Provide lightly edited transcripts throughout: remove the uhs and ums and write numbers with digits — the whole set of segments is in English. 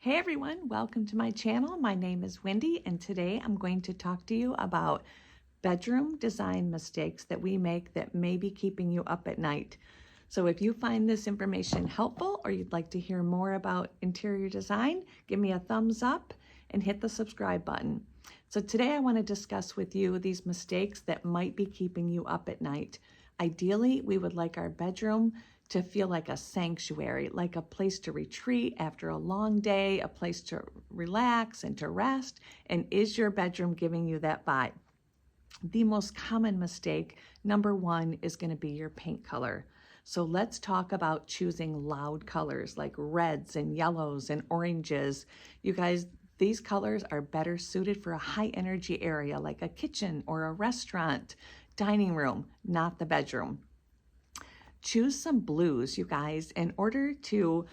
Hey everyone, welcome to my channel. My name is Wendy and today I'm going to talk to you about bedroom design mistakes that we make that may be keeping you up at night. So if you find this information helpful or you'd like to hear more about interior design, give me a thumbs up and hit the subscribe button. So today I want to discuss with you these mistakes that might be keeping you up at night. Ideally, we would like our bedroom to feel like a sanctuary, like a place to retreat after a long day, a place to relax and to rest. And is your bedroom giving you that vibe? The most common mistake, number one, is going to be your paint color. So let's talk about choosing loud colors like reds and yellows and oranges. You guys, these colors are better suited for a high energy area like a kitchen or a restaurant, dining room, not the bedroom. Choose some blues, you guys, in order to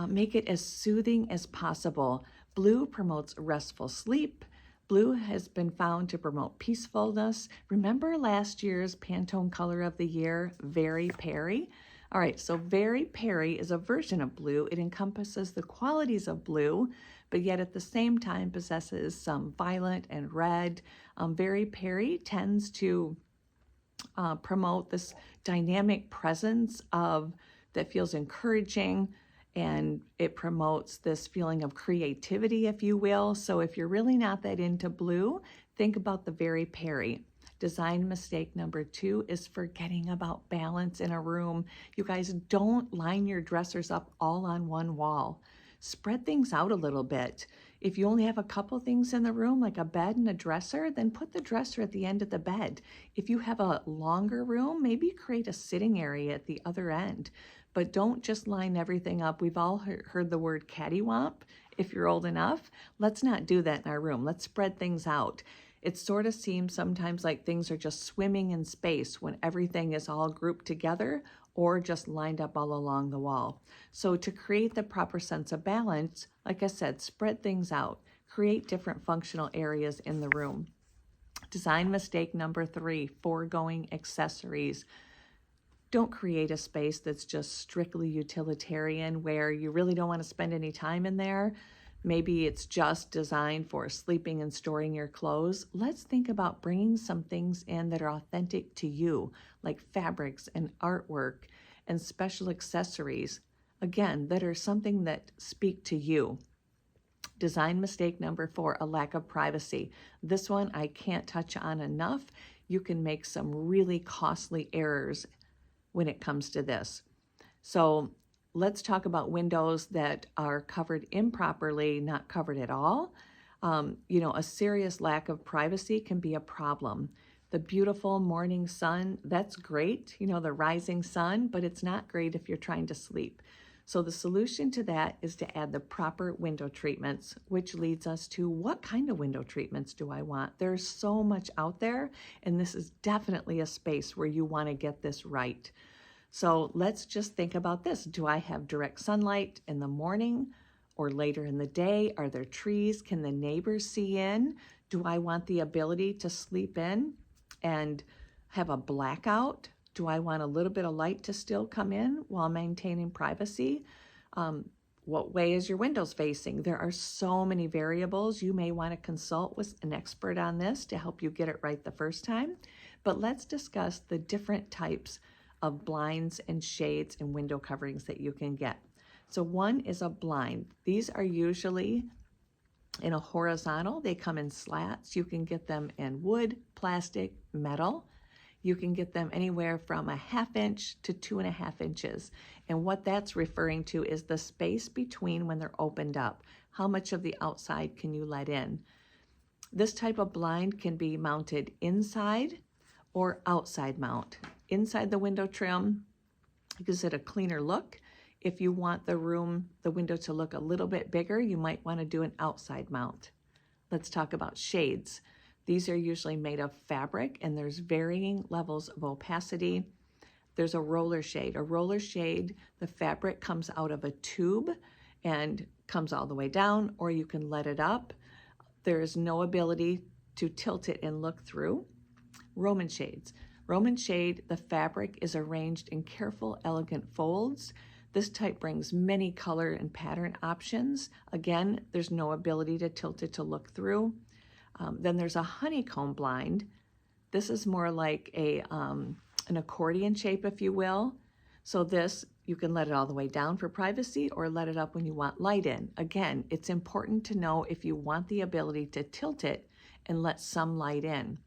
make it as soothing as possible. Blue promotes restful sleep. Blue has been found to promote peacefulness. Remember last year's Pantone color of the year, Very Peri? All right, so Very Peri is a version of blue. It encompasses the qualities of blue, but yet at the same time possesses some violet and red. Very Peri tends to promote this dynamic presence of that feels encouraging, and it promotes this feeling of creativity, if you will. So if you're really not that into blue, think about the Very Peri. Design mistake number two is forgetting about balance in a room. You guys, don't line your dressers up all on one wall. Spread things out a little bit. If you only have a couple things in the room, like a bed and a dresser, then put the dresser at the end of the bed. If you have a longer room, maybe create a sitting area at the other end. But don't just line everything up. We've all heard the word cattywomp. If you're old enough, let's not do that in our room. Let's spread things out. It sort of seems sometimes like things are just swimming in space when everything is all grouped together or just lined up all along the wall. So to create the proper sense of balance, like I said, spread things out, create different functional areas in the room. Design mistake number three, foregoing accessories. Don't create a space that's just strictly utilitarian where you really don't want to spend any time in there. Maybe it's just designed for sleeping and storing your clothes. Let's think about bringing some things in that are authentic to you, like fabrics and artwork and special accessories, again, that are something that speak to you. Design mistake number four, a lack of privacy. This one I can't touch on enough. You can make some really costly errors when it comes to this. So let's talk about windows that are covered improperly, not covered at all. A serious lack of privacy can be a problem. The beautiful morning sun, that's great, the rising sun, but it's not great if you're trying to sleep. So the solution to that is to add the proper window treatments, which leads us to what kind of window treatments do I want? There's so much out there, and this is definitely a space where you want to get this right. So let's just think about this. Do I have direct sunlight in the morning or later in the day? Are there trees? Can the neighbors see in? Do I want the ability to sleep in and have a blackout? Do I want a little bit of light to still come in while maintaining privacy? What way is your windows facing? There are so many variables. You may want to consult with an expert on this to help you get it right the first time. But let's discuss the different types of blinds and shades and window coverings that you can get. So one is a blind. These are usually in a horizontal. They come in slats. You can get them in wood, plastic, metal. You can get them anywhere from a 1/2 inch to 2.5 inches. And what that's referring to is the space between when they're opened up. How much of the outside can you let in? This type of blind can be mounted inside or outside mount. Inside the window trim gives it a cleaner look. If you want the window to look a little bit bigger, you might want to do an outside mount. Let's talk about shades. These are usually made of fabric and there's varying levels of opacity. There's a roller shade. A roller shade, the fabric comes out of a tube and comes all the way down, or you can let it up. There is no ability to tilt it and look through. Roman shades. Roman shade, the fabric is arranged in careful, elegant folds. This type brings many color and pattern options. Again, there's no ability to tilt it to look through. Then there's a honeycomb blind. This is more like an accordion shape, if you will. So this, you can let it all the way down for privacy or let it up when you want light in. Again, it's important to know if you want the ability to tilt it and let some light in.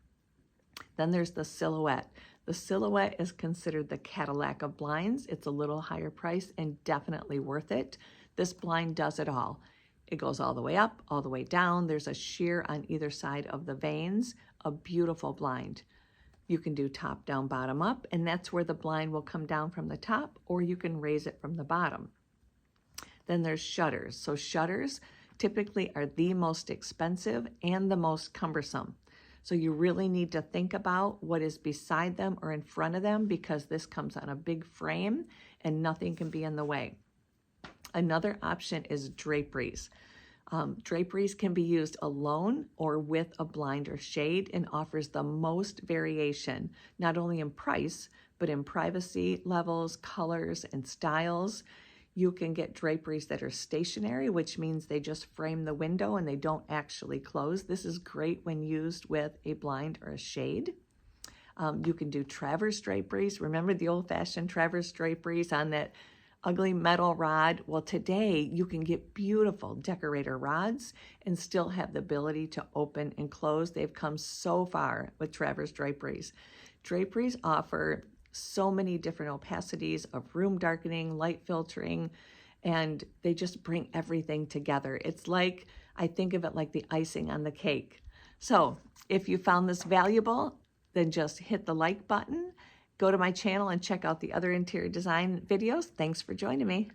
Then there's the silhouette. The silhouette is considered the Cadillac of blinds. It's a little higher price and definitely worth it. This blind does it all. It goes all the way up, all the way down. There's a sheer on either side of the vanes. A beautiful blind. You can do top down, bottom up, and that's where the blind will come down from the top, or you can raise it from the bottom. Then there's shutters. So shutters typically are the most expensive and the most cumbersome. So you really need to think about what is beside them or in front of them, because this comes on a big frame and nothing can be in the way. Another option is draperies. Draperies can be used alone or with a blind or shade and offers the most variation, not only in price, but in privacy levels, colors, and styles. You can get draperies that are stationary, which means they just frame the window and they don't actually close. This is great when used with a blind or a shade. You can do traverse draperies. Remember the old-fashioned traverse draperies on that ugly metal rod? Well, today you can get beautiful decorator rods and still have the ability to open and close. They've come so far with traverse draperies. Draperies offer so many different opacities of room darkening, light filtering, and they just bring everything together. It's like, I think of it like the icing on the cake. So if you found this valuable, then just hit the like button. Go to my channel and check out the other interior design videos. Thanks for joining me.